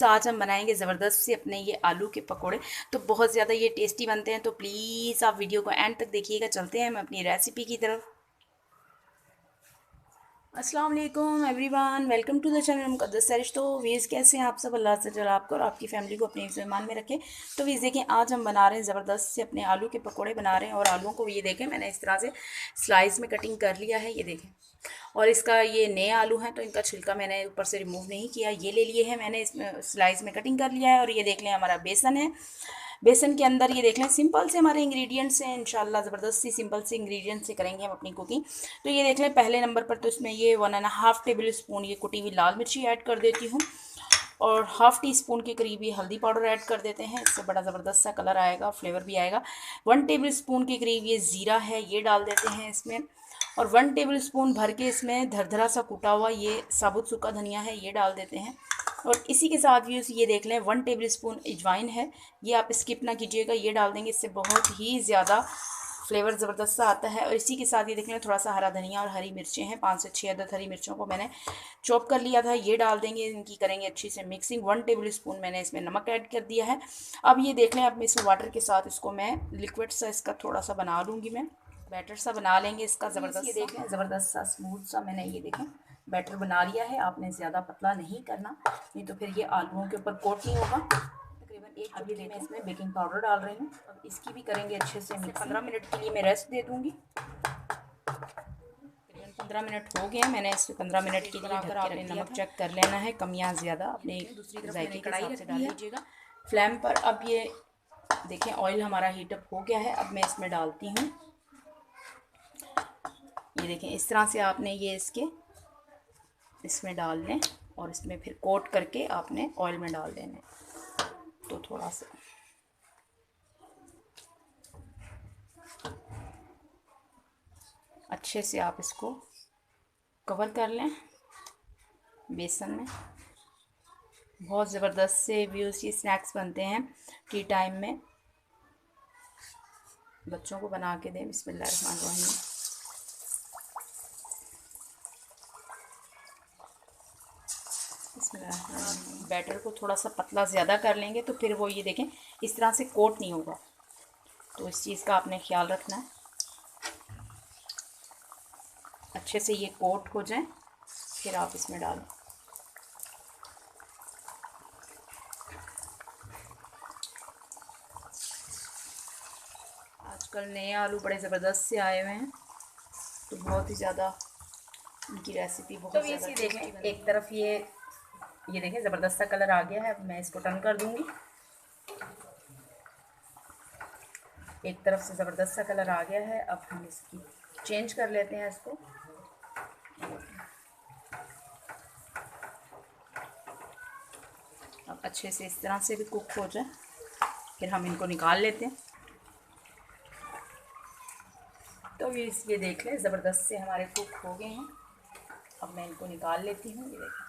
तो आज हम बनाएंगे ज़बरदस्त से अपने ये आलू के पकोड़े। तो बहुत ज़्यादा ये टेस्टी बनते हैं, तो प्लीज़ आप वीडियो को एंड तक देखिएगा। चलते हैं हम अपनी रेसिपी की तरफ। अस्सलाम वालेकुम everyone, welcome to the channel Muqaddas Sarish. तो वीज़ कैसे हैं आप सब? अल्लाह से चला आपको और आपकी फैमिली को अपने ईमान में रखें। तो वीज़ देखें, आज हम बना रहे हैं ज़बरदस्त से अपने आलू के पकोड़े बना रहे हैं। और आलूओं को ये देखें, मैंने इस तरह से स्लाइस में कटिंग कर लिया है, ये देखें। और इसका ये नए आलू हैं तो इनका छिलका मैंने ऊपर से रिमूव नहीं किया, ये ले लिए हैं मैंने, इसमें स्लाइस में कटिंग कर लिया है। और ये देख लें हमारा बेसन है। बेसन के अंदर ये देख लें सिंपल से हमारे इंग्रेडिएंट्स हैं। इंशाल्लाह ज़बरदस्त सी सिंपल से इंग्रेडिएंट्स से करेंगे हम अपनी कुकिंग। तो ये देख लें पहले नंबर पर तो इसमें ये 1.5 टेबल स्पून ये कुटी हुई लाल मिर्ची ऐड कर देती हूँ। और हाफ़ टी स्पून के करीब ये हल्दी पाउडर ऐड कर देते हैं, इससे बड़ा ज़बरदस्त सा कलर आएगा, फ्लेवर भी आएगा। 1 टेबल स्पून के करीब ये ज़ीरा है, ये डाल देते हैं इसमें। और 1 टेबल स्पून भर के इसमें धरधरा सा कूटा हुआ ये साबुत सूखा धनिया है, ये डाल देते हैं। और इसी के साथ ये देख लें 1 टेबल स्पून अजवाइन है, ये आप स्किप ना कीजिएगा, ये डाल देंगे, इससे बहुत ही ज़्यादा फ्लेवर ज़बरदस्त सा आता है। और इसी के साथ ये देख लें थोड़ा सा हरा धनिया और हरी मिर्चें हैं, 5 से 6 अदद हरी मिर्चों को मैंने चॉप कर लिया था, ये डाल देंगे। इनकी करेंगे अच्छी से मिक्सिंग। 1 टेबल स्पून मैंने इसमें नमक ऐड कर दिया है। अब ये देख लें, अब इसमें वाटर के साथ इसको मैं लिक्विड सा इसका थोड़ा सा बना लूँगी, मैं बैटर सा बना लेंगे इसका ज़बरदस्त। ये देखें ज़बरदस्त सा स्मूथ सा मैंने ये देखें बैटर बना लिया है। आपने ज़्यादा पतला नहीं करना, नहीं तो फिर ये आलूओं के ऊपर कोट नहीं होगा। तकरीबन एक चुटकी मैं इसमें बेकिंग पाउडर डाल रही हूँ। अब इसकी भी करेंगे अच्छे से मिक्स। 15 मिनट के लिए मैं रेस्ट दे दूँगी। तकरीबन 15 मिनट हो गए हैं, मैंने इसे 15 मिनट के लिए ढक के नमक चेक कर लेना है, कमियाँ ज़्यादा अपने दूसरी तरफ जायके के हिसाब से डाल लीजिएगा फ्लेम पर। अब ये देखें ऑयल हमारा हीटअप हो गया है, अब मैं इसमें डालती हूँ। ये देखें इस तरह से आपने ये इसमें डाल लें और इसमें फिर कोट करके आपने ऑयल में डाल देना। तो थोड़ा सा अच्छे से आप इसको कवर कर लें बेसन में। बहुत ज़बरदस्त से व्यूज़ ये स्नैक्स बनते हैं टी टाइम में, बच्चों को बना के दें। बिस्मिल्लाहिर्रहमानिर्रहीम। बैटर को थोड़ा सा पतला ज़्यादा कर लेंगे तो फिर वो ये देखें इस तरह से कोट नहीं होगा, तो इस चीज़ का आपने ख्याल रखना है। अच्छे से ये कोट हो जाए फिर आप इसमें डालें। आजकल नए आलू बड़े ज़बरदस्त से आए हुए हैं, तो बहुत ही ज़्यादा इनकी रेसिपी बहुत ज़्यादा देखें। एक तरफ ये देखें ज़बरदस्त सा कलर आ गया है। अब मैं इसको टर्न कर दूंगी। एक तरफ से ज़बरदस्त सा कलर आ गया है, अब हम इसकी चेंज कर लेते हैं इसको। अब अच्छे से इस तरह से भी कुक हो जाए फिर हम इनको निकाल लेते हैं। तो ये देख लें ज़बरदस्त से हमारे कुक हो गए हैं। अब मैं इनको निकाल लेती हूँ। ये देखें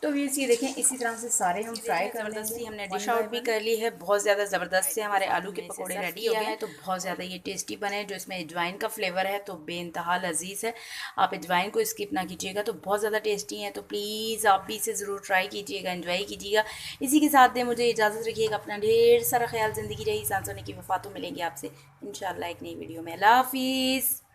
तो ये देखें इसी तरह से सारे हम फ्राई कर लेंगे। हमने डिश आउट भी कर ली है। बहुत ज़्यादा ज़बरदस्त से हमारे आलू के पकोड़े रेडी हो गए हैं। तो बहुत ज़्यादा ये टेस्टी बने, जो इसमें अजवाइन का फ्लेवर है तो बेइंतहा लजीज है। आप अजवाइन को स्किप ना कीजिएगा, तो बहुत ज़्यादा टेस्टी है। तो प्लीज़ आप भी इसे ज़रूर ट्राई कीजिएगा, एंजॉय कीजिएगा। इसी के साथ मुझे इजाज़त रखिएगा। अपना ढेर सारा ख्याल, ज़िंदगी रही सांसों की वफ़ातों मिलेंगी आपसे इंशाल्लाह एक नई वीडियो में। अल्लाह हाफिज़।